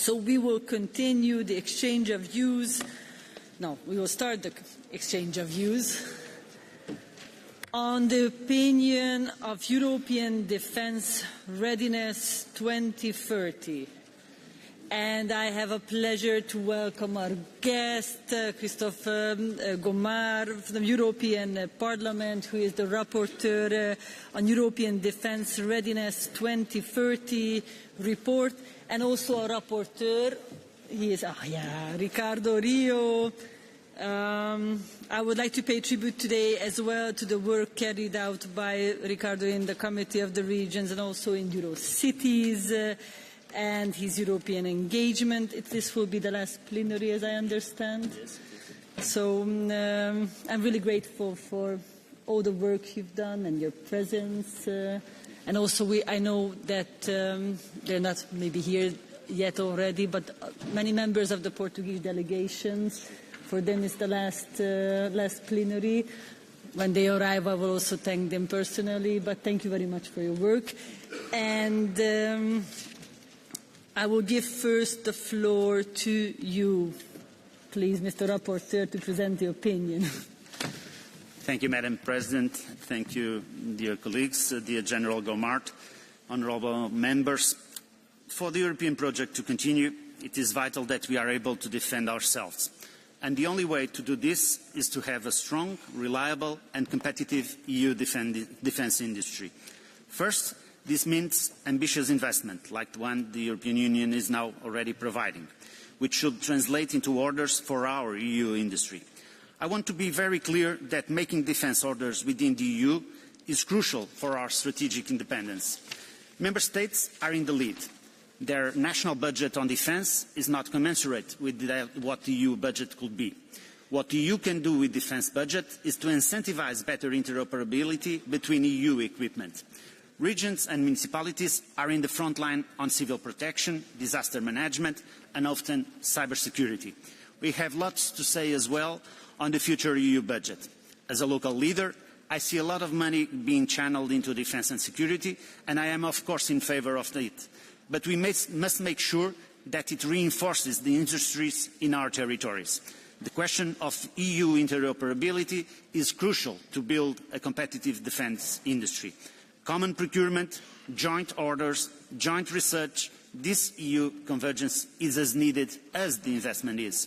So we will continue the exchange of views. No, we will start the exchange of views on the opinion of European Defence Readiness 2030. And I have a pleasure to welcome our guest, Christophe Gomart from the European Parliament, who is the Rapporteur on European Defence Readiness 2030 report, and also a Rapporteur, he is Ricardo Rio. I would like to pay tribute today as well to the work carried out by Ricardo in the Committee of the Regions and also in Eurocities, and his European engagement. This will be the last plenary, as I understand. Yes. So I'm really grateful for all the work you've done and your presence. And also I know that they're not maybe here yet already, but many members of the Portuguese delegations, for them it's the last plenary. When they arrive, I will also thank them personally, but thank you very much for your work. And I will give first the floor to you, please, Mr. Rapporteur, to present the opinion. Thank you, Madam President. Thank you, dear colleagues, dear General Gomart, honourable members. For the European project to continue, it is vital that we are able to defend ourselves. And the only way to do this is to have a strong, reliable and competitive EU defence industry. First, this means ambitious investment, like the one the European Union is now already providing, which should translate into orders for our EU industry. I want to be very clear that making defence orders within the EU is crucial for our strategic independence. Member States are in the lead. Their national budget on defence is not commensurate with what the EU budget could be. What the EU can do with defence budget is to incentivise better interoperability between EU equipment. Regions and municipalities are in the front line on civil protection, disaster management and often cybersecurity. We have lots to say as well on the future EU budget. As a local leader, I see a lot of money being channeled into defence and security, and I am of course in favour of it. But we must make sure that it reinforces the industries in our territories. The question of EU interoperability is crucial to build a competitive defence industry. Common procurement, joint orders, joint research, this EU convergence is as needed as the investment is.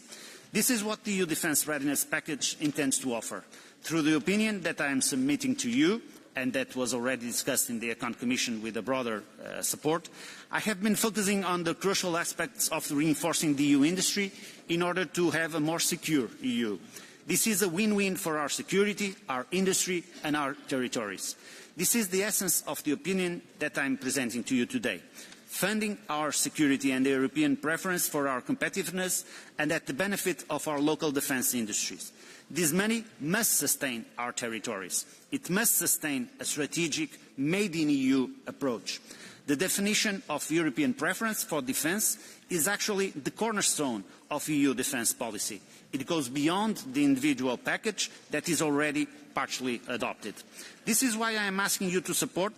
This is what the EU Defence Readiness Package intends to offer. Through the opinion that I am submitting to you, and that was already discussed in the Econ Commission with a broader support, I have been focusing on the crucial aspects of reinforcing the EU industry in order to have a more secure EU. This is a win-win for our security, our industry and our territories. This is the essence of the opinion that I am presenting to you today. Funding our security and the European preference for our competitiveness and at the benefit of our local defence industries. This money must sustain our territories. It must sustain a strategic, made-in-EU approach. The definition of European preference for defence is actually the cornerstone of EU defence policy. It goes beyond the individual package that is already partially adopted. This is why I am asking you to support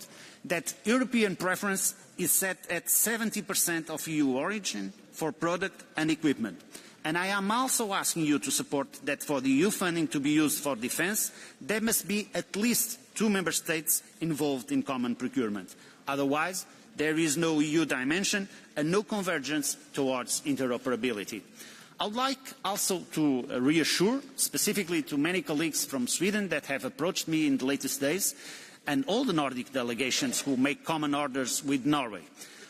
that European preference is set at 70% of EU origin for product and equipment. And I am also asking you to support that for the EU funding to be used for defence, there must be at least 2 member states involved in common procurement. Otherwise, there is no EU dimension and no convergence towards interoperability. I would like also to reassure, specifically to many colleagues from Sweden that have approached me in the latest days, and all the Nordic delegations who make common orders with Norway.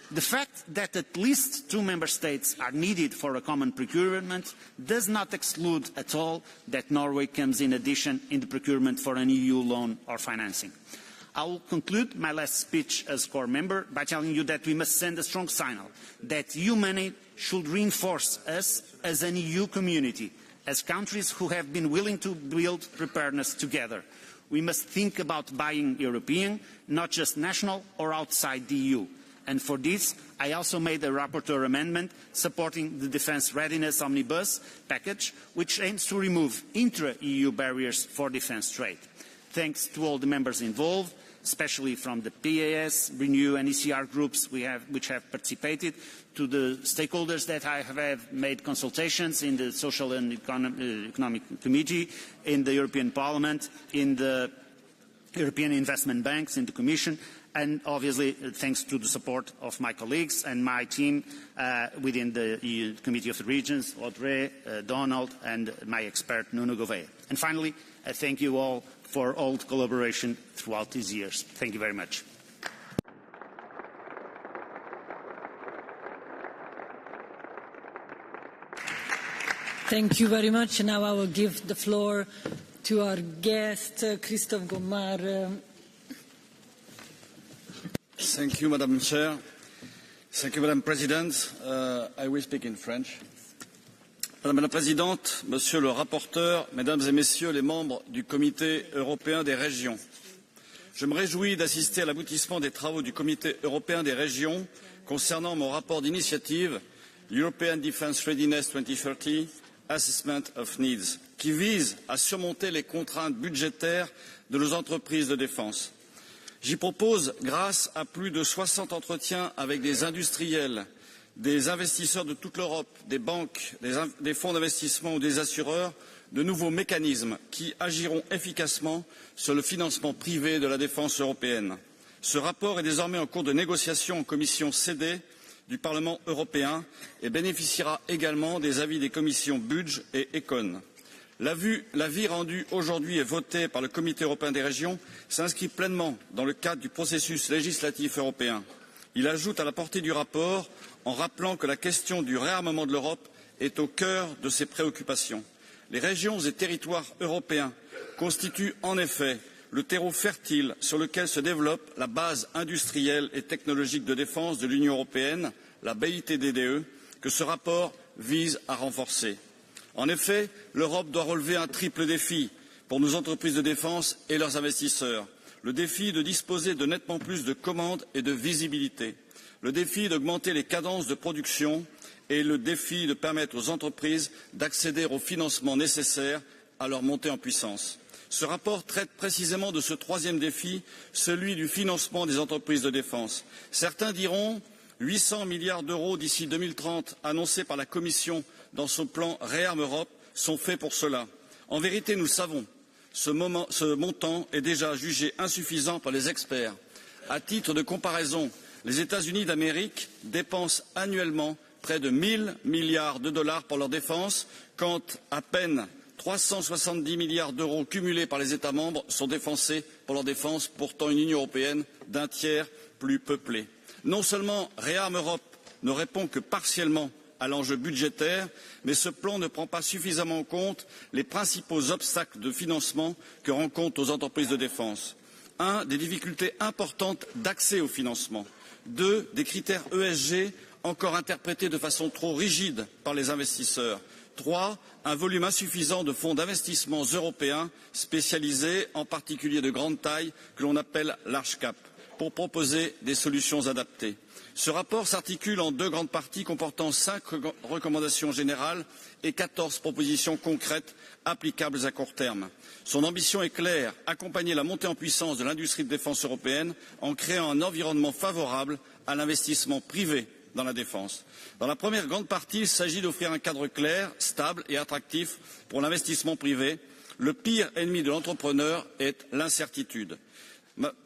The fact that at least 2 member states are needed for a common procurement does not exclude at all that Norway comes in addition in the procurement for an EU loan or financing. I will conclude my last speech as core member by telling you that we must send a strong signal that EU money should reinforce us as an EU community, as countries who have been willing to build preparedness together. We must think about buying European, not just national or outside the EU. And for this, I also made a rapporteur amendment supporting the Defence Readiness Omnibus package, which aims to remove intra-EU barriers for defence trade. Thanks to all the members involved, especially from the PAS, Renew and ECR groups which have participated, to the stakeholders that I have made consultations in the Social and Economic Committee, in the European Parliament, in the European Investment Banks, in the Commission, and obviously thanks to the support of my colleagues and my team within the Committee of the Regions, Audrey, Donald, and my expert Nuno Gouveia. And finally, I thank you all for all the collaboration throughout these years. Thank you very much. Thank you very much. Now I will give the floor to our guest, Christophe Gomart. Thank you, Madam Chair. Thank you, Madam President. I will speak in French. Madame la Présidente, Monsieur le rapporteur, Mesdames et Messieurs les membres du Comité européen des régions, je me réjouis d'assister à l'aboutissement des travaux du Comité européen des régions concernant mon rapport d'initiative European Defence Readiness 2030 Assessment of Needs, qui vise à surmonter les contraintes budgétaires de nos entreprises de défense. J'y propose, grâce à plus de 60 entretiens avec des industriels, des investisseurs de toute l'Europe, des banques, des fonds d'investissement ou des assureurs, de nouveaux mécanismes qui agiront efficacement sur le financement privé de la défense européenne. Ce rapport est désormais en cours de négociation en commission CD du Parlement européen et bénéficiera également des avis des commissions Budg et Econ. L'avis rendu aujourd'hui et voté par le Comité européen des régions s'inscrit pleinement dans le cadre du processus législatif européen. Il ajoute à la portée du rapport en rappelant que la question du réarmement de l'Europe est au cœur de ses préoccupations. Les régions et territoires européens constituent en effet le terreau fertile sur lequel se développe la base industrielle et technologique de défense de l'Union européenne, la BITDDE, que ce rapport vise à renforcer. En effet, l'Europe doit relever un triple défi pour nos entreprises de défense et leurs investisseurs. Le défi de disposer de nettement plus de commandes et de visibilité. Le défi d'augmenter les cadences de production et le défi de permettre aux entreprises d'accéder au financement nécessaire à leur montée en puissance. Ce rapport traite précisément de ce troisième défi, celui du financement des entreprises de défense. Certains diront 800 milliards d'euros d'ici 2030 annoncés par la Commission dans son plan Réarme Europe sont faits pour cela. En vérité, nous le savons, ce montant est déjà jugé insuffisant par les experts. À titre de comparaison, les États-Unis d'Amérique dépensent annuellement près de 1000 milliards de dollars pour leur défense, quand à peine 370 milliards d'euros cumulés par les États membres sont dépensés pour leur défense, pourtant une Union européenne d'un tiers plus peuplée. Non seulement Réarme Europe ne répond que partiellement à l'enjeu budgétaire, mais ce plan ne prend pas suffisamment en compte les principaux obstacles de financement que rencontrent nos entreprises de défense. 1. Des difficultés importantes d'accès au financement. 2. Des critères ESG encore interprétés de façon trop rigide par les investisseurs. 3. Un volume insuffisant de fonds d'investissement européens spécialisés, en particulier de grande taille, que l'on appelle large cap, pour proposer des solutions adaptées. Ce rapport s'articule en deux grandes parties comportant 5 recommandations générales et 14 propositions concrètes applicables à court terme. Son ambition est claire, accompagner la montée en puissance de l'industrie de défense européenne en créant un environnement favorable à l'investissement privé dans la défense. Dans la première grande partie, il s'agit d'offrir un cadre clair, stable et attractif pour l'investissement privé. Le pire ennemi de l'entrepreneur est l'incertitude.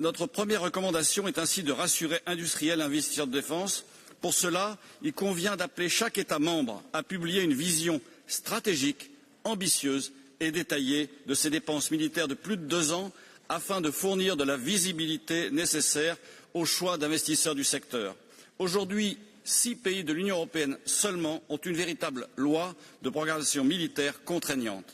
Notre première recommandation est ainsi de rassurer industriels et investisseurs de défense. Pour cela, il convient d'appeler chaque État membre à publier une vision stratégique, ambitieuse et détaillée de ses dépenses militaires de plus de 2 ans afin de fournir de la visibilité nécessaire aux choix d'investisseurs du secteur. Aujourd'hui, 6 pays de l'Union européenne seulement ont une véritable loi de programmation militaire contraignante.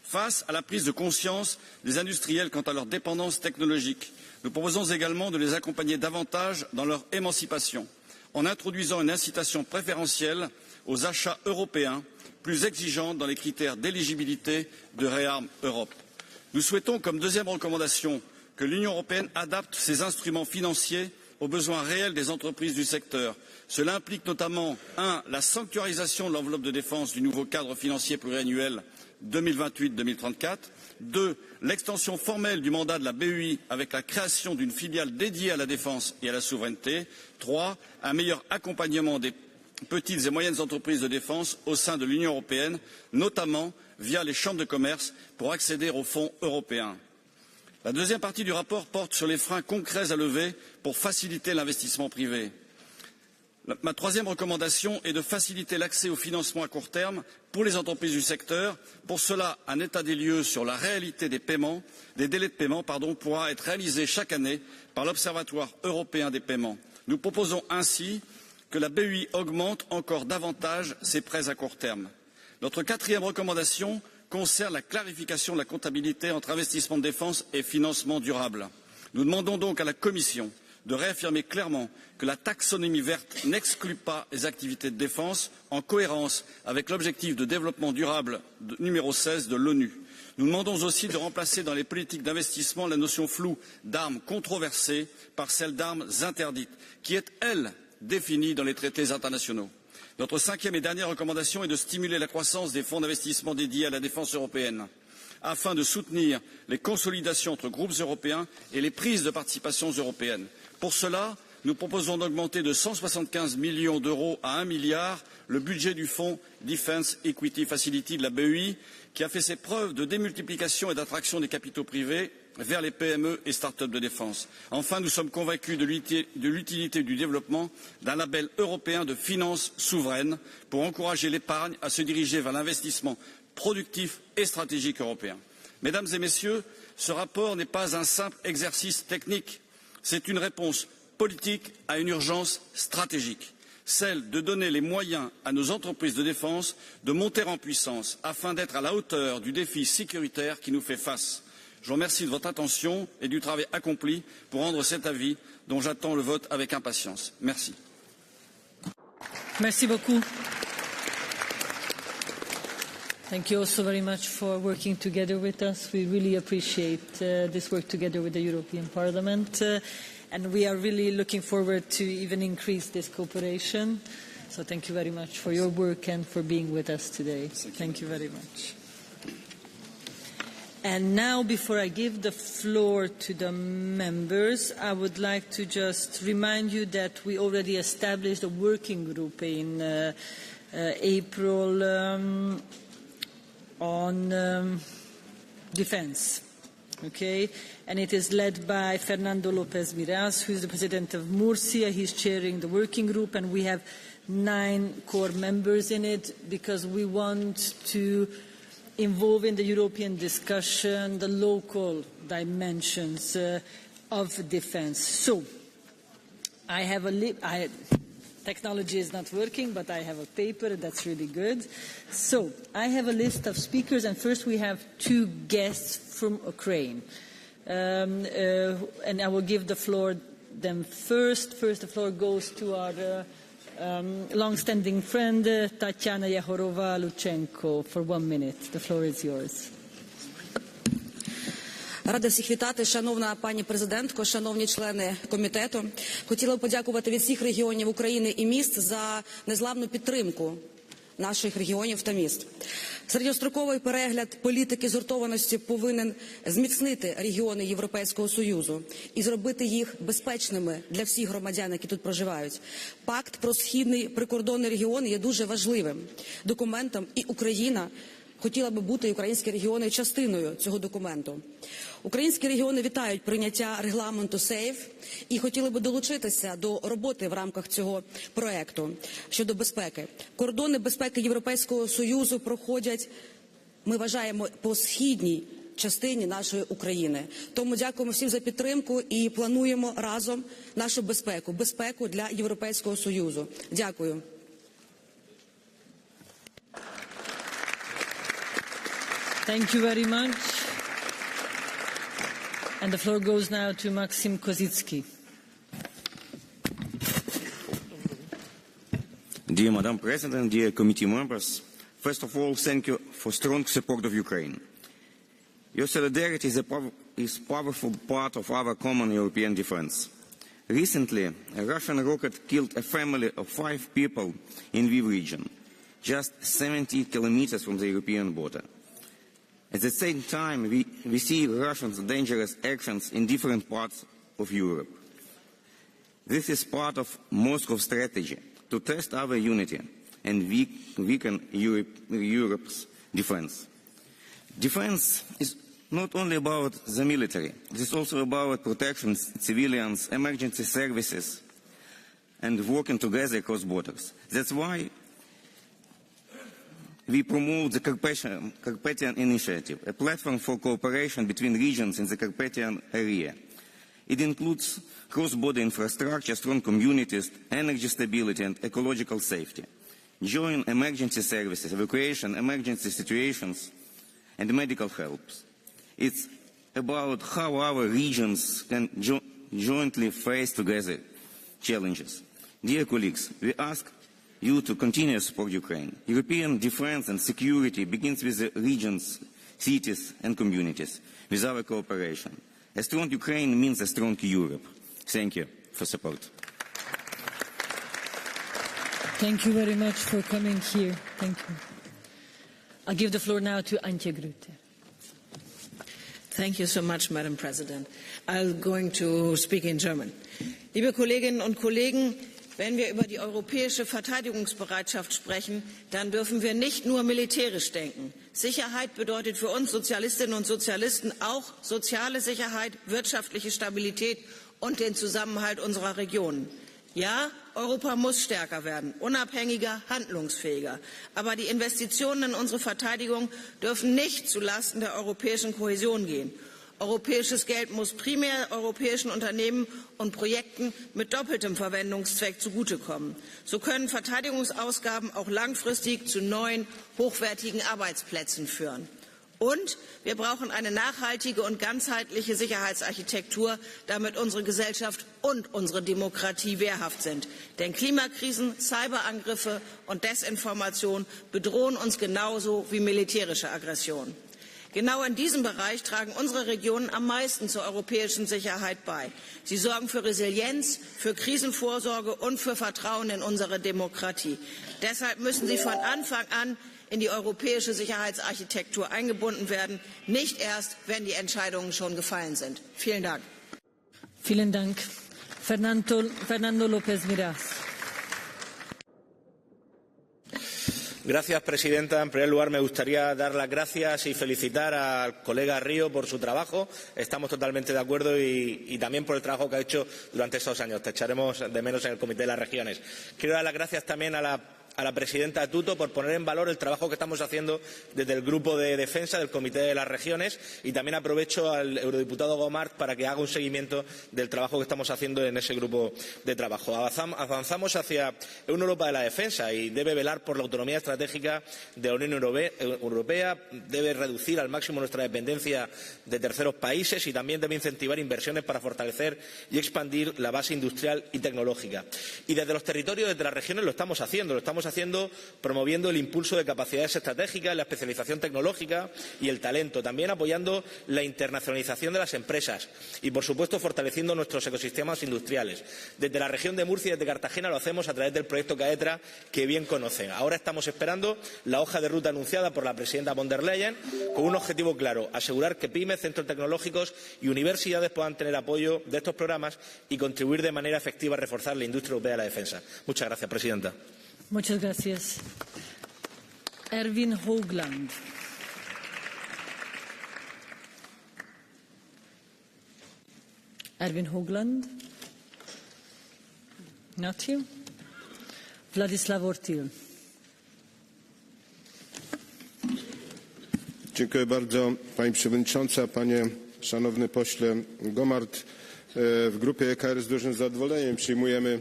Face à la prise de conscience des industriels quant à leur dépendance technologique, nous proposons également de les accompagner davantage dans leur émancipation, en introduisant une incitation préférentielle aux achats européens plus exigeante dans les critères d'éligibilité de Réarme Europe. Nous souhaitons, comme deuxième recommandation, que l'Union européenne adapte ses instruments financiers aux besoins réels des entreprises du secteur. Cela implique notamment 1. La sanctuarisation de l'enveloppe de défense du nouveau cadre financier pluriannuel 2028-2034. 2. L'extension formelle du mandat de la BEI avec la création d'une filiale dédiée à la défense et à la souveraineté. 3. Un meilleur accompagnement des petites et moyennes entreprises de défense au sein de l'Union européenne, notamment via les chambres de commerce pour accéder aux fonds européens. La deuxième partie du rapport porte sur les freins concrets à lever pour faciliter l'investissement privé. Ma troisième recommandation est de faciliter l'accès au financement à court terme pour les entreprises du secteur. Pour cela, un état des lieux sur la réalité des délais de paiement pourra être réalisé chaque année par l'Observatoire européen des paiements. Nous proposons ainsi que la BEI augmente encore davantage ses prêts à court terme. Notre quatrième recommandation concerne la clarification de la comptabilité entre investissement de défense et financement durable. Nous demandons donc à la Commission de réaffirmer clairement que la taxonomie verte n'exclut pas les activités de défense en cohérence avec l'objectif de développement durable numéro 16 de l'ONU. Nous demandons aussi de remplacer dans les politiques d'investissement la notion floue d'armes controversées par celle d'armes interdites, qui est, elle, définie dans les traités internationaux. Notre cinquième et dernière recommandation est de stimuler la croissance des fonds d'investissement dédiés à la défense européenne, afin de soutenir les consolidations entre groupes européens et les prises de participation européennes. Pour cela, nous proposons d'augmenter de 175 millions d'euros à 1 milliard le budget du fonds Defence Equity Facility de la BEI, qui a fait ses preuves de démultiplication et d'attraction des capitaux privés vers les PME et start-up de défense. Enfin, nous sommes convaincus de l'utilité du développement d'un label européen de finances souveraines pour encourager l'épargne à se diriger vers l'investissement productif et stratégique européen. Mesdames et messieurs, ce rapport n'est pas un simple exercice technique. C'est une réponse politique à une urgence stratégique, celle de donner les moyens à nos entreprises de défense de monter en puissance afin d'être à la hauteur du défi sécuritaire qui nous fait face. Je vous remercie de votre attention et du travail accompli pour rendre cet avis dont j'attends le vote avec impatience. Merci. Merci beaucoup. Thank you also very much for working together with us. We really appreciate this work together with the European Parliament, and we are really looking forward to even increase this cooperation. So thank you very much for your work and for being with us today. Thank you very much. And now, before I give the floor to the members, I would like to just remind you that we already established a working group in April on defense, okay? And it is led by Fernando López Miras, who is the president of Murcia. He's chairing the working group, and we have 9 core members in it because we want to involve in the European discussion the local dimensions of defense. So, I have technology is not working, but I have a paper that's really good. So, I have a list of speakers, and first we have 2 guests from Ukraine. And I will give the floor them first. First, the floor goes to our long-standing friend, Tatiana Yahorova-Luchenko, for 1 minute. The floor is yours. Рада всіх вітати, шановна пані президентко, шановні члени комітету. Хотіла б подякувати від всіх регіонів України і міст за незламну підтримку наших регіонів та міст. Середньостроковий перегляд політики згуртованості повинен зміцнити регіони Європейського Союзу і зробити їх безпечними для всіх громадян, які тут проживають. Пакт про східний прикордонний регіон є дуже важливим документом, і Україна хотіла би бути, і українські регіони, частиною цього документу. Українські регіони вітають прийняття регламенту SAFE і хотіли би долучитися до роботи в рамках цього проекту щодо безпеки. Кордони безпеки Європейського Союзу проходять, ми вважаємо, по східній частині нашої України. Тому дякуємо всім за підтримку і плануємо разом нашу безпеку, безпеку для Європейського Союзу. Дякую. Thank you very much. And the floor goes now to Maxim Kozitsky. Dear Madam President, dear committee members, first of all, thank you for strong support of Ukraine. Your solidarity is a powerful part of our common European defense. Recently, a Russian rocket killed a family of 5 people in Lviv region, just 70 kilometers from the European border. At the same time, we see Russians' dangerous actions in different parts of Europe. This is part of Moscow's strategy to test our unity and weaken Europe's defense. Defense is not only about the military, it is also about protecting civilians, emergency services, and working together across borders. That's why we promote the Carpathian Initiative, a platform for cooperation between regions in the Carpathian area. It includes cross-border infrastructure, strong communities, energy stability and ecological safety, joint emergency services, evacuation, emergency situations, and medical help. It's about how our regions can jointly face together challenges. Dear colleagues, we ask you to continue to support Ukraine. European defense and security begins with the regions, cities and communities, with our cooperation. A strong Ukraine means a strong Europe. Thank you for support. Thank you very much for coming here. Thank you. I'll give the floor now to Antje Grütte. Thank you so much, Madam President. I'm going to speak in German. Liebe Kolleginnen und Kollegen, wenn wir über die europäische Verteidigungsbereitschaft sprechen, dann dürfen wir nicht nur militärisch denken. Sicherheit bedeutet für uns Sozialistinnen und Sozialisten auch soziale Sicherheit, wirtschaftliche Stabilität und den Zusammenhalt unserer Regionen. Ja, Europa muss stärker werden, unabhängiger, handlungsfähiger. Aber die Investitionen in unsere Verteidigung dürfen nicht zulasten der europäischen Kohäsion gehen. Europäisches Geld muss primär europäischen Unternehmen und Projekten mit doppeltem Verwendungszweck zugutekommen. So können Verteidigungsausgaben auch langfristig zu neuen, hochwertigen Arbeitsplätzen führen. Und wir brauchen eine nachhaltige und ganzheitliche Sicherheitsarchitektur, damit unsere Gesellschaft und unsere Demokratie wehrhaft sind. Denn Klimakrisen, Cyberangriffe und Desinformation bedrohen uns genauso wie militärische Aggression. Genau in diesem Bereich tragen unsere Regionen am meisten zur europäischen Sicherheit bei. Sie sorgen für Resilienz, für Krisenvorsorge und für Vertrauen in unsere Demokratie. Deshalb müssen sie von Anfang an in die europäische Sicherheitsarchitektur eingebunden werden, nicht erst, wenn die Entscheidungen schon gefallen sind. Vielen Dank. Vielen Dank. Fernando López Miras. Gracias, Presidenta. En primer lugar, me gustaría dar las gracias y felicitar al colega Río por su trabajo. Estamos totalmente de acuerdo y también por el trabajo que ha hecho durante estos años. Te echaremos de menos en el Comité de las Regiones. Quiero dar las gracias también a la presidenta Tuto por poner en valor el trabajo que estamos haciendo desde el Grupo de Defensa del Comité de las Regiones y también aprovecho al eurodiputado Gomart para que haga un seguimiento del trabajo que estamos haciendo en ese grupo de trabajo. Avanzamos hacia una Europa de la defensa y debe velar por la autonomía estratégica de la Unión Europea, debe reducir al máximo nuestra dependencia de terceros países y también debe incentivar inversiones para fortalecer y expandir la base industrial y tecnológica. Y desde los territorios, desde las regiones lo estamos haciendo promoviendo el impulso de capacidades estratégicas, la especialización tecnológica y el talento, también apoyando la internacionalización de las empresas y, por supuesto, fortaleciendo nuestros ecosistemas industriales. Desde la región de Murcia y desde Cartagena lo hacemos a través del proyecto Caetra, que bien conocen. Ahora estamos esperando la hoja de ruta anunciada por la presidenta von der Leyen con un objetivo claro: asegurar que pymes, centros tecnológicos y universidades puedan tener apoyo de estos programas y contribuir de manera efectiva a reforzar la industria europea de la defensa. Muchas gracias, Presidenta. Muchas gracias. Erwin Hoogland. Erwin Hoogland. Not here. Władysław Ortyl. Dziękuję bardzo, Pani Przewodnicząca, Panie Szanowny Pośle Gomart. W grupie EKR z dużym zadowoleniem przyjmujemy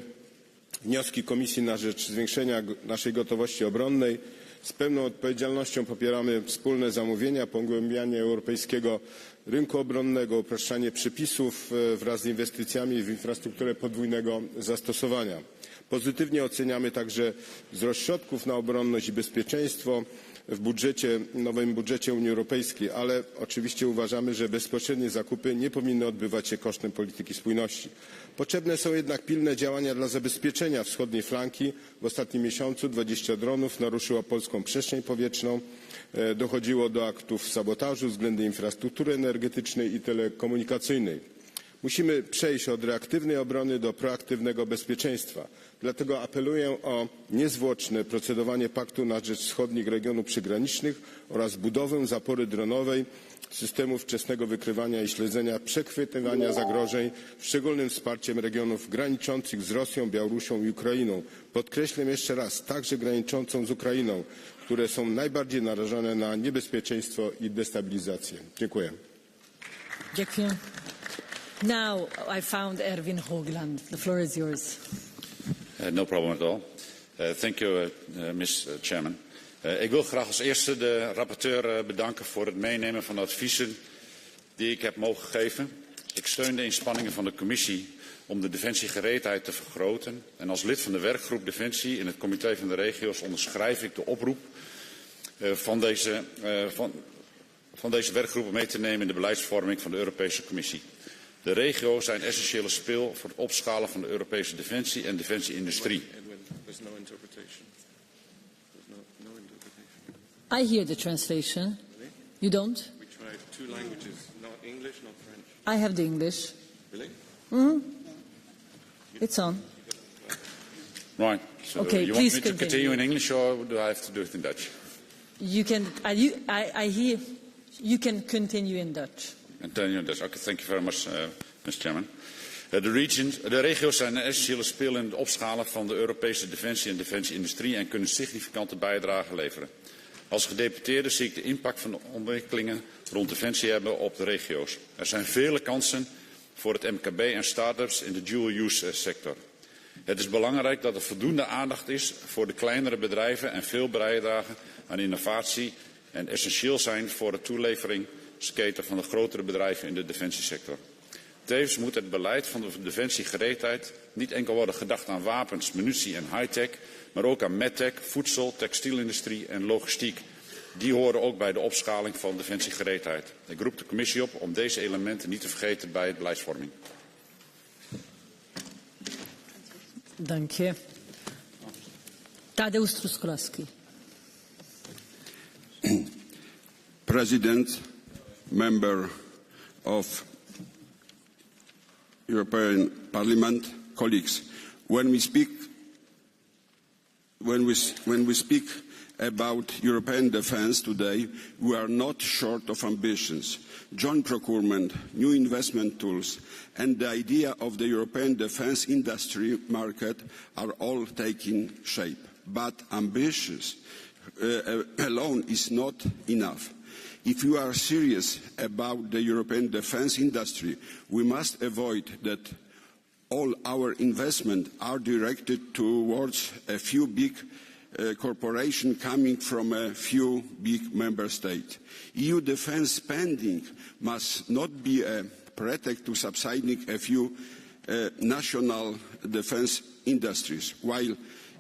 wnioski Komisji na rzecz zwiększenia naszej gotowości obronnej. Z pełną odpowiedzialnością popieramy wspólne zamówienia, pogłębianie europejskiego rynku obronnego, upraszczanie przepisów wraz z inwestycjami w infrastrukturę podwójnego zastosowania. Pozytywnie oceniamy także wzrost środków na obronność i bezpieczeństwo w nowym budżecie Unii Europejskiej, ale oczywiście uważamy, że bezpośrednie zakupy nie powinny odbywać się kosztem polityki spójności. Potrzebne są jednak pilne działania dla zabezpieczenia wschodniej flanki. W ostatnim miesiącu 20 dronów naruszyło polską przestrzeń powietrzną. Dochodziło do aktów sabotażu względem infrastruktury energetycznej i telekomunikacyjnej. Musimy przejść od reaktywnej obrony do proaktywnego bezpieczeństwa. Dlatego apeluję o niezwłoczne procedowanie paktu na rzecz wschodnich regionów przygranicznych oraz budowę zapory dronowej, systemu wczesnego wykrywania i śledzenia przechwytywania zagrożeń, szczególnym wsparciem regionów graniczących z Rosją, Białorusią i Ukrainą. Podkreślę jeszcze raz, także graniczącą z Ukrainą, które są najbardziej narażone na niebezpieczeństwo i destabilizację. Dziękuję. Dziękuję. Now I found Erwin Hoogland. The floor is yours. No problem at all. Thank you, Ms. Chairman. Ik wil graag als eerste de rapporteur bedanken voor het meenemen van de adviezen die ik heb mogen geven. Ik steun de inspanningen van de commissie om de defensiegereedheid te vergroten. En als lid van de werkgroep Defensie in het Comité van de Regio's onderschrijf ik de oproep van deze werkgroep mee te nemen in de beleidsvorming van de Europese Commissie. De regio's zijn essentiële spil voor het opschalen van de Europese defensie en defensieindustrie. I hear the translation. You don't? We tried 2 languages, not English, not French. I have the English. Really? It's on. Right. So Okay, you want please me to continue in continue. English or do I have to do it in Dutch? You can. I hear. You can continue in Dutch. Continue in Dutch. Okay, thank you very much, Mr. Chairman. De regio's zijn een essentiële speel in het opschalen van de Europese defensie en defensieindustrie en kunnen significante bijdrage leveren. Als gedeputeerde zie ik de impact van de ontwikkelingen rond defensie hebben op de regio's. Er zijn vele kansen voor het MKB en start-ups in de dual-use sector. Het is belangrijk dat er voldoende aandacht is voor de kleinere bedrijven en veel bijdragen aan innovatie en essentieel zijn voor de toeleveringsketen van de grotere bedrijven in de defensiesector. Tevens moet het beleid van de defensiegereedheid niet enkel worden gedacht aan wapens, munitie en high-tech, maar ook aan medtech, voedsel, textielindustrie en logistiek. Die horen ook bij de opschaling van defensiegereedheid. Ik roep de commissie op om deze elementen niet te vergeten bij de beleidsvorming. Dank je. Tadeusz Truskolaski. President, member of European Parliament, colleagues, when we speak about European defence today, we are not short of ambitions. Joint procurement, new investment tools, and the idea of the European defence industry market are all taking shape. But ambitions alone is not enough. If you are serious about the European defence industry, we must avoid that all our investments are directed towards a few big corporations coming from a few big member states. EU defence spending must not be a pretext to subsiding a few national defence industries, while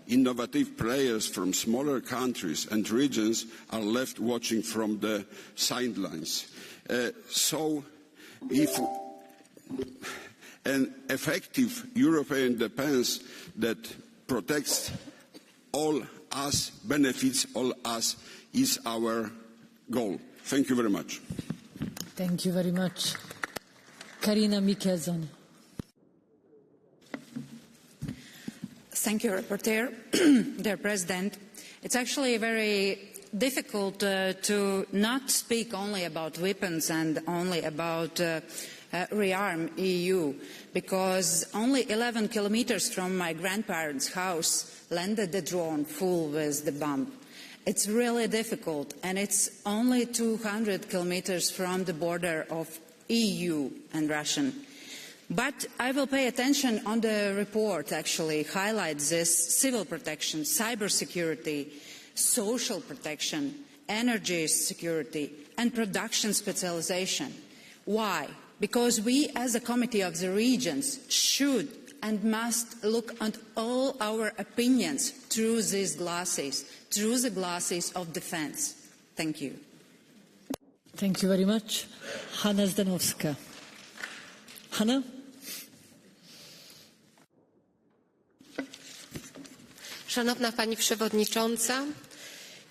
innovative players from smaller countries and regions are left watching from the sidelines. So if an effective European defence that protects all us, benefits all us, is our goal. Thank you very much. Thank you very much. Karina Mikelson. Thank you, Rapporteur. Dear President, it's actually very difficult to not speak only about weapons and only about rearm EU, because only 11 kilometers from my grandparents' house landed the drone full with the bomb. It's really difficult, and it's only 200 kilometers from the border of EU and Russia. But I will pay attention on the report actually highlights this: civil protection, cybersecurity, social protection, energy security, and production specialization. Why? Because we as a Committee of the Regions should and must look at all our opinions through these glasses, through the glasses of defense. Thank you. Thank you very much. Hanna Zdanowska. Hanna? Szanowna Pani Przewodnicząca,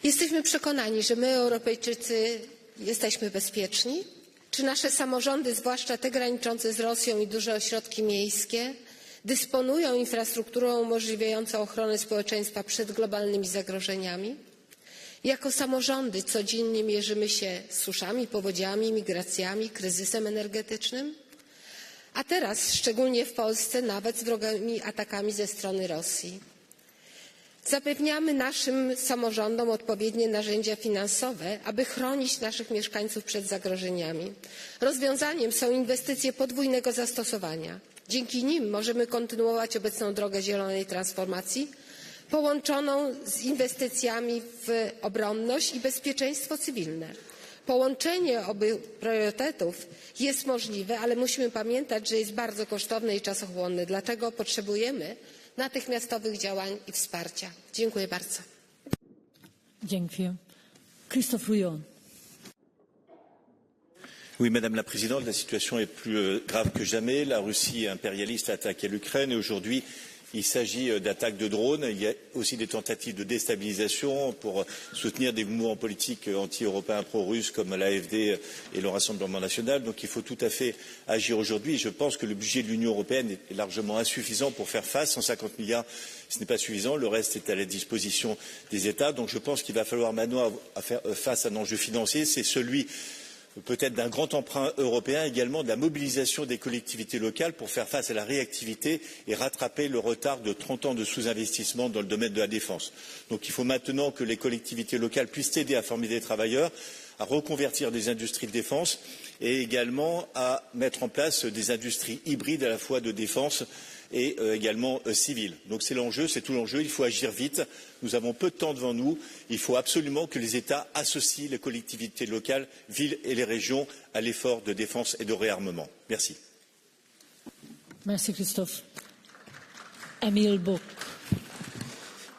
jesteśmy przekonani, że my, Europejczycy, jesteśmy bezpieczni. Czy nasze samorządy, zwłaszcza te graniczące z Rosją i duże ośrodki miejskie, dysponują infrastrukturą umożliwiającą ochronę społeczeństwa przed globalnymi zagrożeniami? Jako samorządy codziennie mierzymy się z suszami, powodziami, migracjami, kryzysem energetycznym, a teraz, szczególnie w Polsce, nawet z wrogimi atakami ze strony Rosji. Zapewniamy naszym samorządom odpowiednie narzędzia finansowe, aby chronić naszych mieszkańców przed zagrożeniami. Rozwiązaniem są inwestycje podwójnego zastosowania. Dzięki nim możemy kontynuować obecną drogę zielonej transformacji, połączoną z inwestycjami w obronność i bezpieczeństwo cywilne. Połączenie obu priorytetów jest możliwe, ale musimy pamiętać, że jest bardzo kosztowne i czasochłonne. Dlatego potrzebujemy natychmiastowych działań i wsparcia. Dziękuję bardzo. Dziękuję. Christophe Rio. Oui, Madame la Présidente, la situation est plus grave que jamais. La Russie impérialiste a attaqué l'Ukraine et aujourd'hui, il s'agit d'attaques de drones. Il y a aussi des tentatives de déstabilisation pour soutenir des mouvements politiques anti-européens pro-russes comme l'AfD et le Rassemblement national. Donc il faut tout à fait agir aujourd'hui. Je pense que le budget de l'Union européenne est largement insuffisant pour faire face. 150 milliards, ce n'est pas suffisant. Le reste est à la disposition des États. Donc je pense qu'il va falloir maintenant faire face à un enjeu financier. C'est celui peut-être d'un grand emprunt européen, également de la mobilisation des collectivités locales pour faire face à la réactivité et rattraper le retard de 30 ans de sous-investissement dans le domaine de la défense. Donc il faut maintenant que les collectivités locales puissent aider à former des travailleurs, à reconvertir des industries de défense et également à mettre en place des industries hybrides à la fois de défense et également civiles. Donc c'est l'enjeu, c'est tout l'enjeu. Il faut agir vite. Nous avons peu de temps devant nous. Il faut absolument que les États associent les collectivités locales, villes et les régions à l'effort de défense et de réarmement. Merci. Merci Christophe. Emil Bock.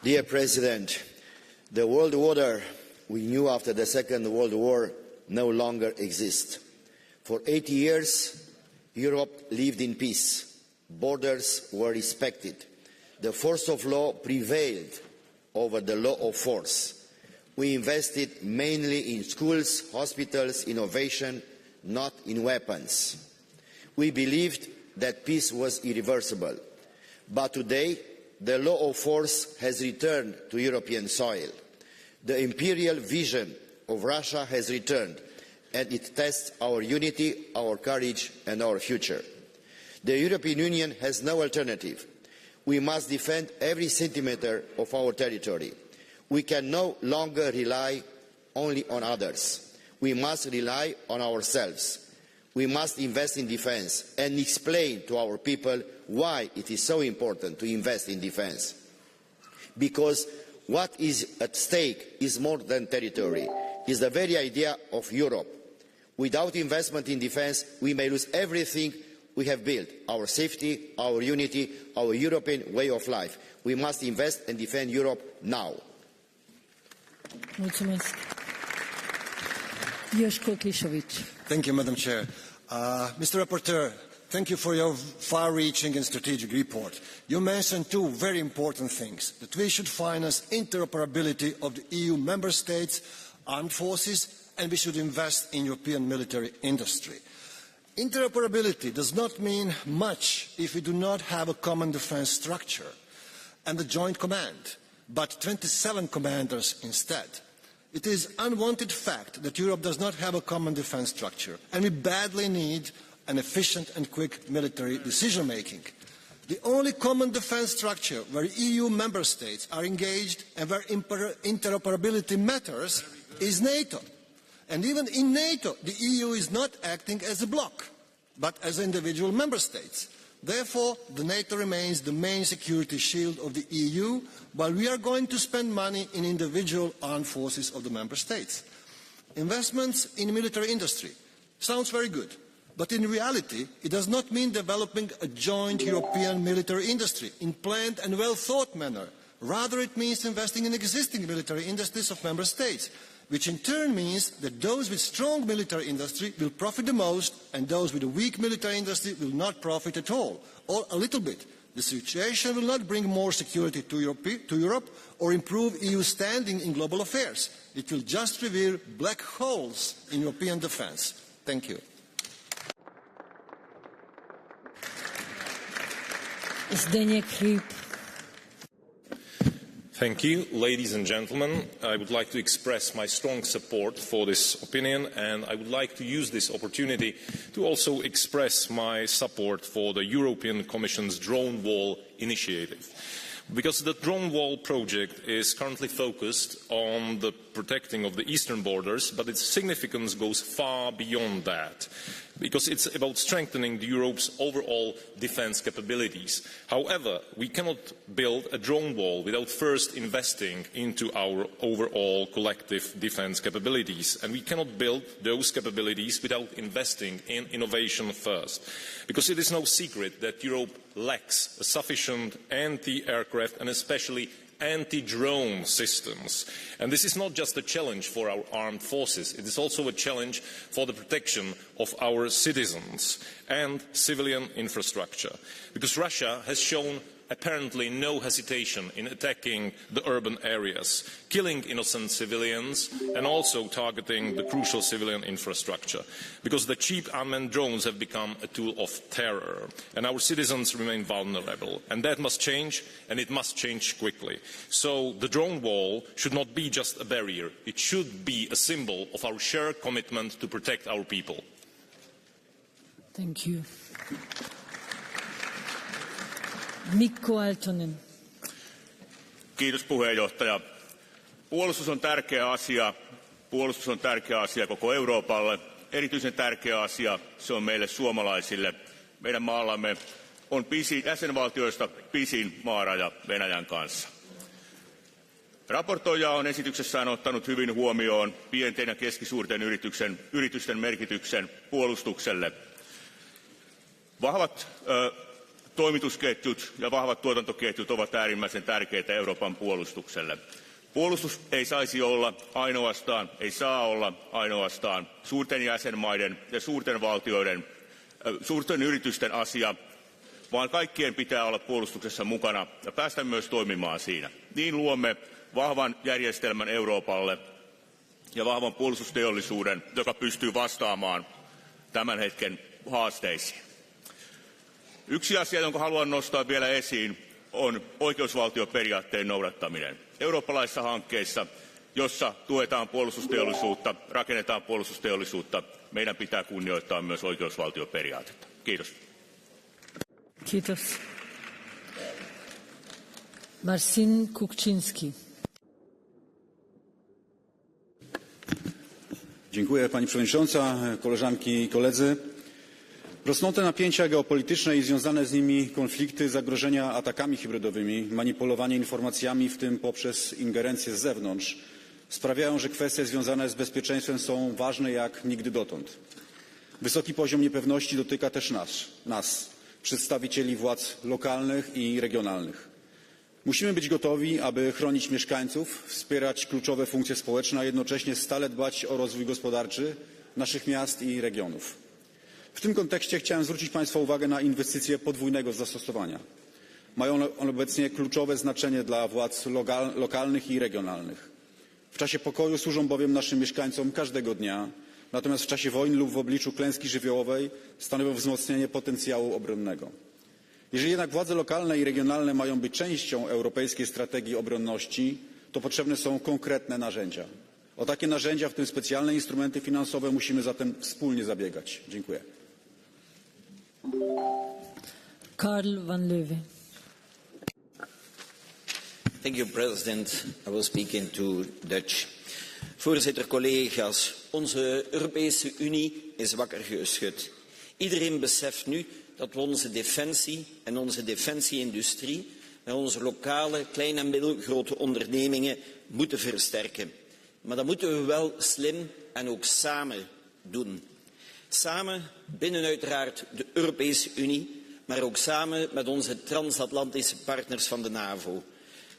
Dear President, the world order we knew after the Second World War no longer exists. For 80 years, Europe lived in peace. Borders were respected. The force of law prevailed over the law of force. We invested mainly in schools, hospitals, innovation, not in weapons. We believed that peace was irreversible. But today, the law of force has returned to European soil. The imperial vision of Russia has returned, and it tests our unity, our courage, and our future. The European Union has no alternative. We must defend every centimetre of our territory. We can no longer rely only on others. We must rely on ourselves. We must invest in defence and explain to our people why it is so important to invest in defence. Because what is at stake is more than territory. It is the very idea of Europe. Without investment in defence, we may lose everything we have built, our safety, our unity, our European way of life. We must invest and defend Europe now. Thank you, Madam Chair. Mr. Rapporteur, thank you for your far-reaching and strategic report. You mentioned two very important things, that we should finance interoperability of the EU member states' armed forces, and we should invest in European military industry. Interoperability does not mean much if we do not have a common defence structure and a joint command, but 27 commanders instead. It is an unwanted fact that Europe does not have a common defence structure, and we badly need an efficient and quick military decision-making. The only common defence structure where EU member states are engaged and where interoperability matters is NATO. And even in NATO, the EU is not acting as a bloc, but as individual member states. Therefore, the NATO remains the main security shield of the EU, while we are going to spend money in individual armed forces of the member states. Investments in military industry sounds very good, But in reality, it does not mean developing a joint European military industry in planned and well-thought manner. Rather, it means investing in existing military industries of member states, which in turn means that those with strong military industry will profit the most and those with a weak military industry will not profit at all, or a little bit. The situation will not bring more security to Europe or improve EU standing in global affairs. It will just reveal black holes in European defence. Thank you. Thank you, ladies and gentlemen. I would like to express my strong support for this opinion, and I would like to use this opportunity to also express my support for the European Commission's drone wall initiative. Because the drone wall project is currently focused on the protecting of the eastern borders, but its significance goes far beyond that, because it's about strengthening Europe's overall defence capabilities. However, we cannot build a drone wall without first investing into our overall collective defence capabilities, and we cannot build those capabilities without investing in innovation first, because it is no secret that Europe lacks sufficient anti-aircraft and especially anti-drone systems. And this is not just a challenge for our armed forces, it is also a challenge for the protection of our citizens and civilian infrastructure. Because Russia has shown apparently no hesitation in attacking the urban areas, killing innocent civilians and also targeting the crucial civilian infrastructure. Because the cheap unmanned drones have become a tool of terror and our citizens remain vulnerable. And that must change, and it must change quickly. So the drone wall should not be just a barrier, it should be a symbol of our shared commitment to protect our people. Thank you. Mikko Aaltonen. Kiitos puheenjohtaja. Puolustus on tärkeä asia. Puolustus on tärkeä asia koko Euroopalle. Erityisen tärkeä asia se on meille suomalaisille. Meidän maallamme on jäsenvaltioista pisin maaraja Venäjän kanssa. Raportoija on esityksessään ottanut hyvin huomioon pienten ja keskisuurten yritysten merkityksen puolustukselle. Vahvat toimitusketjut ja vahvat tuotantoketjut ovat äärimmäisen tärkeitä Euroopan puolustukselle. Puolustus ei saisi olla ainoastaan, ei saa olla ainoastaan suurten jäsenmaiden ja suurten valtioiden, suurten yritysten asia, vaan kaikkien pitää olla puolustuksessa mukana ja päästä myös toimimaan siinä. Niin luomme vahvan järjestelmän Euroopalle ja vahvan puolustusteollisuuden, joka pystyy vastaamaan tämän hetken haasteisiin. Yksi asia, jonka haluan nostaa vielä esiin, on oikeusvaltioperiaatteen noudattaminen. Eurooppalaisissa hankkeissa, jossa tuetaan puolustusteollisuutta, rakennetaan puolustusteollisuutta, meidän pitää kunnioittaa myös oikeusvaltioperiaatetta. Kiitos. Kiitos. Marcin Kuchcinski. Dziękuję Pani Przewodnicząca, koleżanki i koledzy. Rosnące napięcia geopolityczne i związane z nimi konflikty, zagrożenia atakami hybrydowymi, manipulowanie informacjami, w tym poprzez ingerencję z zewnątrz, sprawiają, że kwestie związane z bezpieczeństwem są ważne jak nigdy dotąd. Wysoki poziom niepewności dotyka też nas, przedstawicieli władz lokalnych i regionalnych. Musimy być gotowi, aby chronić mieszkańców, wspierać kluczowe funkcje społeczne, a jednocześnie stale dbać o rozwój gospodarczy naszych miast i regionów. W tym kontekście chciałem zwrócić Państwa uwagę na inwestycje podwójnego zastosowania. Mają one obecnie kluczowe znaczenie dla władz lokalnych i regionalnych. W czasie pokoju służą bowiem naszym mieszkańcom każdego dnia, natomiast w czasie wojny lub w obliczu klęski żywiołowej stanowią wzmocnienie potencjału obronnego. Jeżeli jednak władze lokalne i regionalne mają być częścią europejskiej strategii obronności, to potrzebne są konkretne narzędzia. O takie narzędzia, w tym specjalne instrumenty finansowe, musimy zatem wspólnie zabiegać. Dziękuję. Karl van Leuven. Thank you, President. I will speak into Dutch. Voorzitter, collega's, onze Europese Unie is wakker geschud. Iedereen beseft nu dat we onze defensie en onze defensieindustrie en onze lokale, kleine en middelgrote ondernemingen moeten versterken. Maar dat moeten we wel slim en ook samen doen. Samen, binnen uiteraard de Europese Unie, maar ook samen met onze transatlantische partners van de NAVO.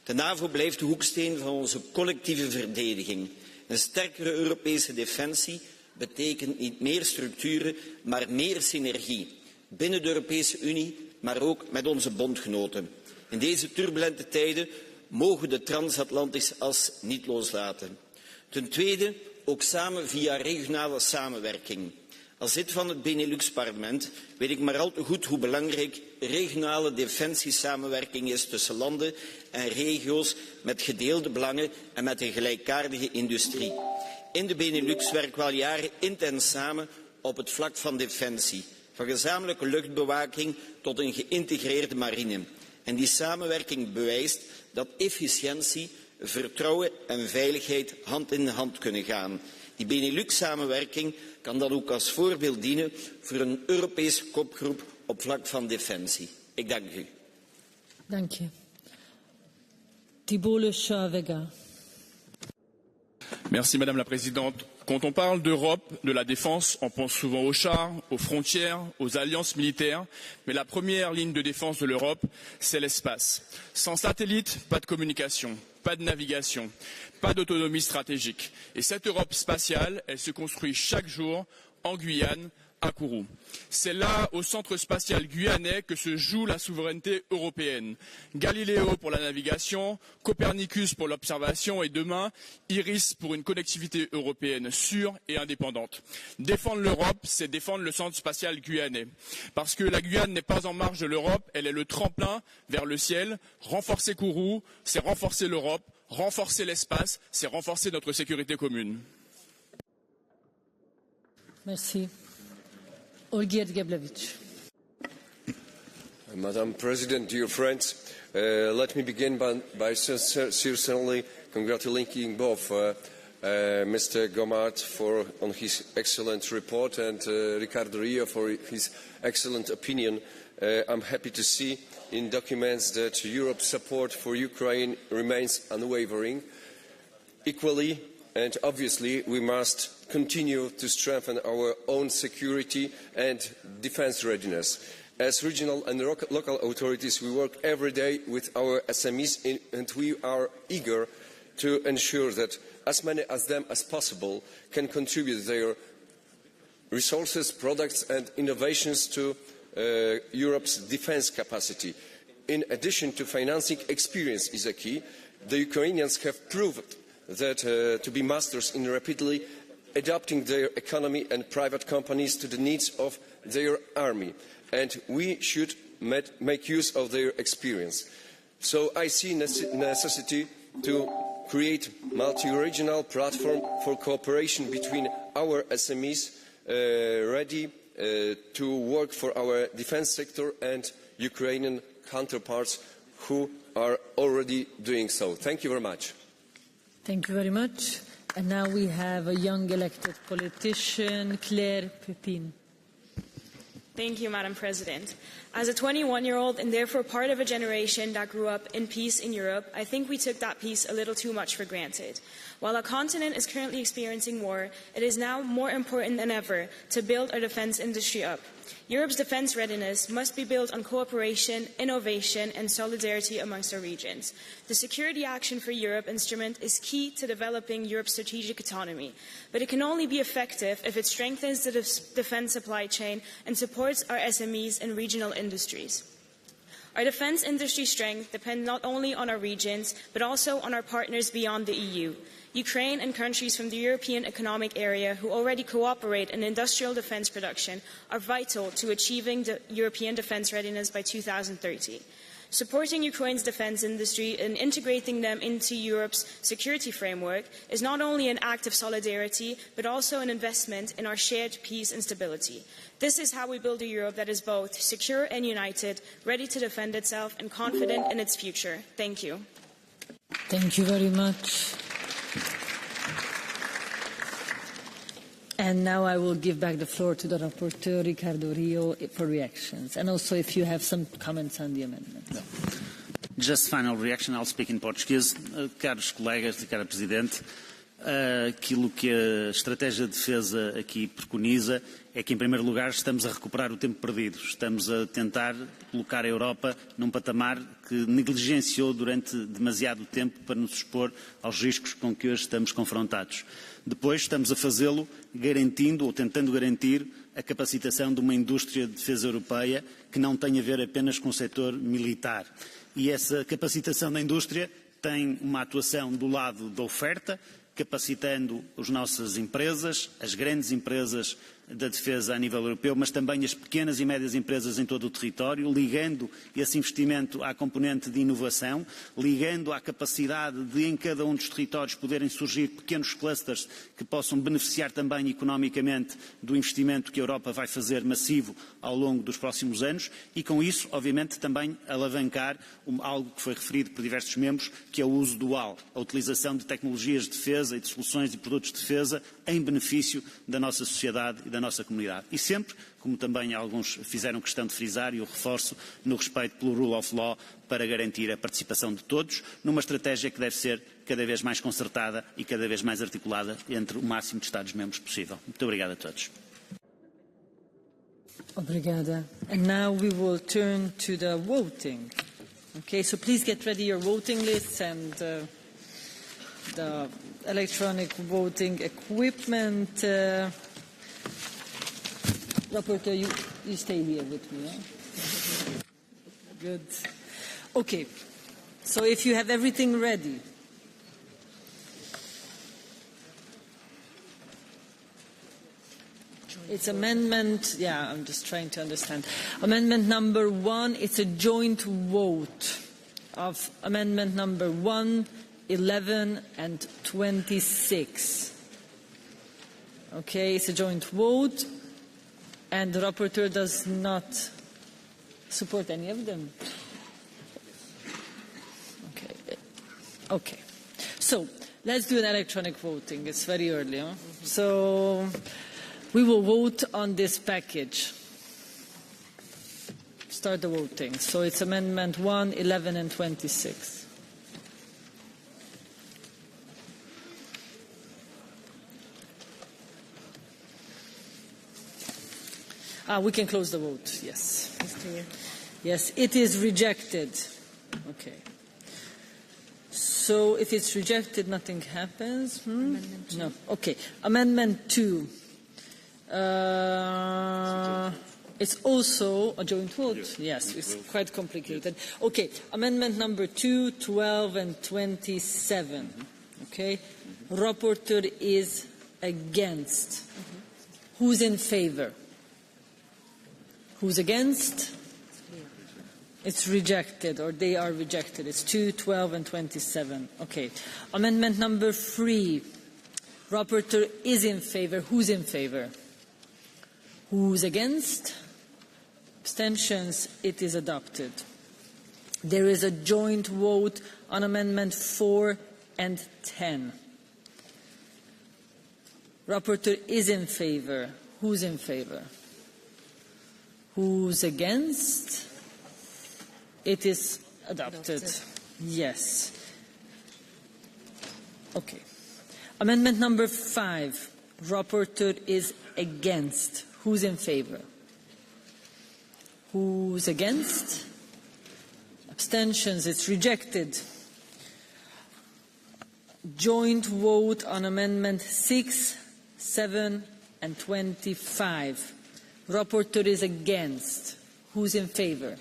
De NAVO blijft de hoeksteen van onze collectieve verdediging. Een sterkere Europese defensie betekent niet meer structuren, maar meer synergie. Binnen de Europese Unie, maar ook met onze bondgenoten. In deze turbulente tijden mogen we de transatlantische as niet loslaten. Ten tweede, ook samen via regionale samenwerking. Als lid van het Benelux-parlement weet ik maar al te goed hoe belangrijk regionale defensiesamenwerking is tussen landen en regio's met gedeelde belangen en met een gelijkaardige industrie. In de Benelux werken we al jaren intens samen op het vlak van defensie, van gezamenlijke luchtbewaking tot een geïntegreerde marine. En die samenwerking bewijst dat efficiëntie, vertrouwen en veiligheid hand in hand kunnen gaan. Die Benelux-samenwerking kan dan ook als voorbeeld dienen voor een Europese kopgroep op vlak van defensie. Ik dank u. Dank je. Thibault Le Chat-Vega. Merci Madame la Présidente. Quand on parle d'Europe, de la défense, on pense souvent aux chars, aux frontières, aux alliances militaires. Mais la première ligne de défense de l'Europe, c'est l'espace. Sans satellite, pas de communication, pas de navigation, pas d'autonomie stratégique. Et cette Europe spatiale, elle se construit chaque jour en Guyane, à Kourou. C'est là, au centre spatial guyanais, que se joue la souveraineté européenne. Galileo pour la navigation, Copernicus pour l'observation et demain, Iris pour une connectivité européenne sûre et indépendante. Défendre l'Europe, c'est défendre le centre spatial guyanais. Parce que la Guyane n'est pas en marge de l'Europe, elle est le tremplin vers le ciel. Renforcer Kourou, c'est renforcer l'Europe. Renforcer l'espace, c'est renforcer notre sécurité commune. Merci. Madam President, dear friends, let me begin by sincerely congratulating both Mr. Gomart on his excellent report and Ricardo Rio for his excellent opinion. I'm happy to see in documents that Europe's support for Ukraine remains unwavering. Equally and obviously, we must continue to strengthen our own security and defence readiness. As regional and local authorities, we work every day with our SMEs and we are eager to ensure that as many of them as possible can contribute their resources, products and innovations to Europe's defence capacity. In addition to financing, experience is a key. The Ukrainians have proved that to be masters in rapidly adapting their economy and private companies to the needs of their army. And we should make use of their experience. So I see necessity to create a multi-regional platform for cooperation between our SMEs ready to work for our defence sector and Ukrainian counterparts who are already doing so. Thank you very much. Thank you very much. And now we have a young elected politician, Claire Pepin. Thank you, Madam President. As a 21-year-old and therefore part of a generation that grew up in peace in Europe, I think we took that peace a little too much for granted. While our continent is currently experiencing war, it is now more important than ever to build our defence industry up. Europe's defence readiness must be built on cooperation, innovation and solidarity amongst our regions. The Security Action for Europe instrument is key to developing Europe's strategic autonomy, but it can only be effective if it strengthens the defence supply chain and supports our SMEs and regional industries. Our defence industry strength depends not only on our regions, but also on our partners beyond the EU. Ukraine and countries from the European Economic Area who already cooperate in industrial defence production are vital to achieving the European defence readiness by 2030. Supporting Ukraine's defence industry and integrating them into Europe's security framework is not only an act of solidarity, but also an investment in our shared peace and stability. This is how we build a Europe that is both secure and united, ready to defend itself and confident in its future. Thank you. Thank you very much. And now I will give back the floor to the Rapporteur Ricardo Rio for reactions, and also if you have some comments on the amendment. No. Just final reaction, I'll speak in Portuguese. Caros colegas, cara Presidente, Aquilo que a estratégia de defesa aqui preconiza é que, em primeiro lugar, estamos a recuperar o tempo perdido. Estamos a tentar colocar a Europa num patamar que negligenciou durante demasiado tempo para nos expor aos riscos com que hoje estamos confrontados. Depois, estamos a fazê-lo garantindo ou tentando garantir a capacitação de uma indústria de defesa europeia que não tem a ver apenas com o setor militar. E essa capacitação da indústria tem uma atuação do lado da oferta, capacitando as nossas empresas, as grandes empresas da defesa a nível europeu, mas também as pequenas e médias empresas em todo o território, ligando esse investimento à componente de inovação, ligando à capacidade de, em cada um dos territórios, poderem surgir pequenos clusters que possam beneficiar também economicamente do investimento que a Europa vai fazer massivo ao longo dos próximos anos e, com isso, obviamente, também alavancar algo que foi referido por diversos membros, que é o uso dual, a utilização de tecnologias de defesa e de soluções e produtos de defesa em benefício da nossa sociedade e da nossa comunidade. E sempre, como também alguns fizeram questão de frisar, e eu reforço, no respeito pelo rule of law para garantir a participação de todos, numa estratégia que deve ser cada vez mais concertada e cada vez mais articulada entre o máximo de Estados-membros possível. Muito obrigado a todos. Obrigada. And now we will turn to the voting. Okay, so please get ready your voting lists and the electronic voting equipment. Rapporteur, you stay here with me. Yeah? Good. Okay. So if you have everything ready. It's amendment, yeah, I'm just trying to understand. Amendment number 1, it's a joint vote of amendment number 1, 11 and 26. Okay, it's a joint vote. And the rapporteur does not support any of them. Okay. Okay. So let's do an electronic voting. It's very early. Huh? So we will vote on this package. Start the voting. So it's amendment 1, 11 and 26. We can close the vote, yes. Yes, it is rejected. Okay. So if it's rejected, nothing happens. Amendment 2. No. Okay. Amendment 2. It's also a joint vote. Yes, it's quite complicated. Okay. Amendment number 2, 12 and 27. Okay. Rapporteur is against. Who's in favor? Who's against? It's rejected, or they are rejected. It's 2, 12 and 27. Okay. Amendment number 3. Rapporteur is in favor. Who's in favor? Who's against? Abstentions? It is adopted. There is a joint vote on Amendment 4 and 10. Rapporteur is in favor. Who's in favor? Who's against? It is adopted. Yes. Okay. Amendment number 5. Rapporteur is against. Who's in favor? Who's against? Abstentions. It's rejected. Joint vote on Amendment 6, 7 and 25. Rapporteur is against. Who's in favor?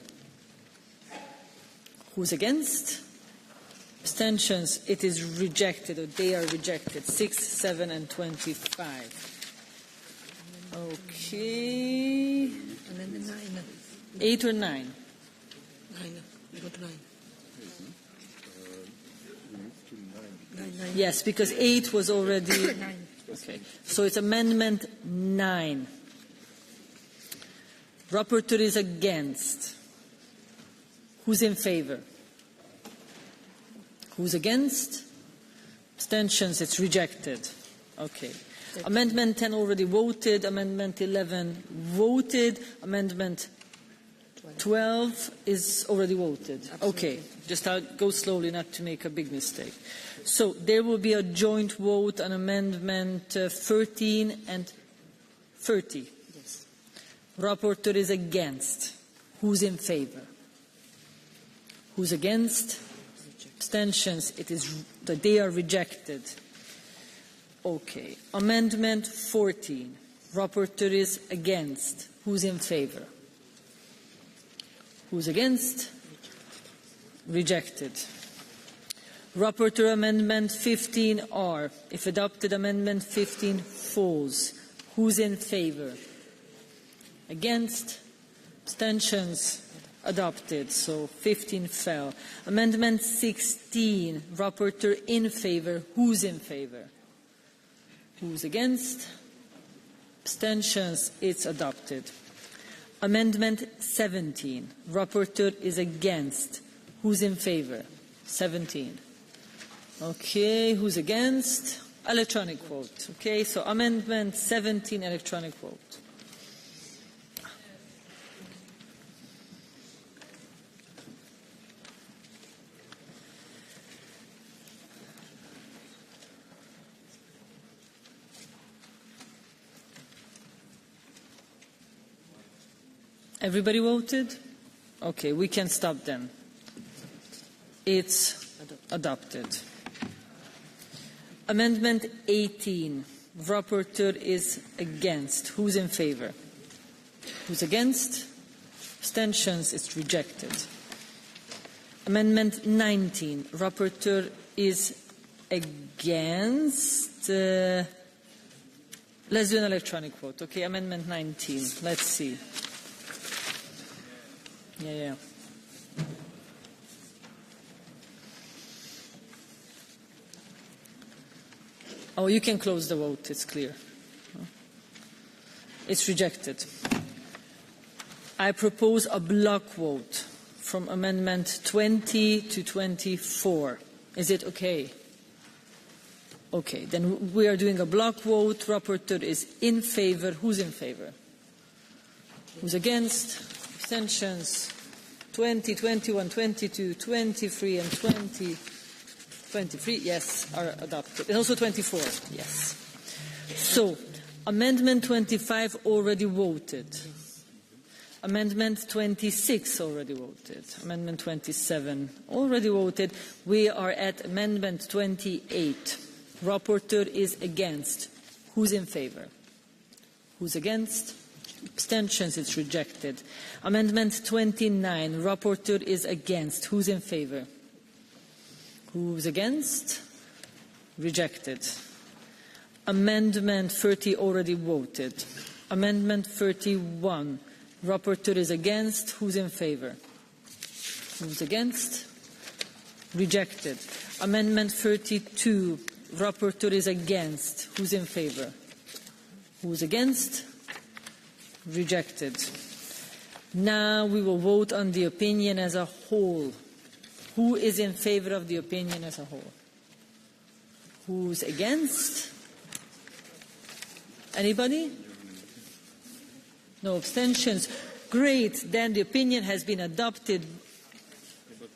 Who's against? Abstentions. It is rejected, or they are rejected. 6, 7 and 25. Okay. And then the 9. 8 or 9? 9. We got 9. 9. Yes, because 8 was already... 9. Okay. So it's Amendment 9. Rapporteur is against. Who's in favor? Who's against? Abstentions, it's rejected. Okay. Amendment 10 already voted. Amendment 11 voted. Amendment 12 is already voted. Absolutely. Okay. Just I'll go slowly not to make a big mistake. So there will be a joint vote on Amendment 13 and 30. Yes. Rapporteur is against. Who's in favor? Who's against? Abstentions. They are rejected. Okay. Amendment 14. Rapporteur is against. Who's in favor? Who's against? Rejected. Rapporteur Amendment 15R. If adopted, Amendment 15 falls. Who's in favor? Against? Abstentions? Adopted. So 15 fell. Amendment 16. Rapporteur in favor. Who's in favor? Who's against? Abstentions? It's adopted. Amendment 17. Rapporteur is against. Who's in favor? 17. Okay, who's against? Electronic vote. Okay, so Amendment 17, electronic vote. Everybody voted? Okay, we can stop then. It's adopted. Amendment 18. Rapporteur is against. Who's in favor? Who's against? Abstentions? It's rejected. Amendment 19. Rapporteur is against. Let's do an electronic vote. Okay, Amendment 19. Let's see. Yeah. Oh, you can close the vote, it's clear. It's rejected. I propose a block vote from Amendment 20 to 24. Is it okay? Okay, then we are doing a block vote. Rapporteur is in favor. Who's in favor? Who's against? Abstentions? 20, 21, 22, 23 and 23, yes, are adopted. And also 24, yes. So, Amendment 25 already voted. Amendment 26 already voted. Amendment 27 already voted. We are at Amendment 28. Rapporteur is against. Who's in favor? Who's against? Abstentions, it's rejected. Amendment 29. Rapporteur is against. Who's in favor? Who's against? Rejected. Amendment 30 already voted. Amendment 31. Rapporteur is against. Who's in favor? Who's against? Rejected. Amendment 32. Rapporteur is against. Who's in favor? Who's against? Rejected. Now we will vote on the opinion as a whole. Who is in favor of the opinion as a whole? Who's against? Anybody? No abstentions. Great. Then the opinion has been adopted.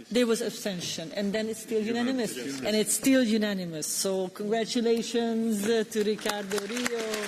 There was abstention. And then it's still unanimous. And it's still unanimous. So congratulations to Ricardo Rio.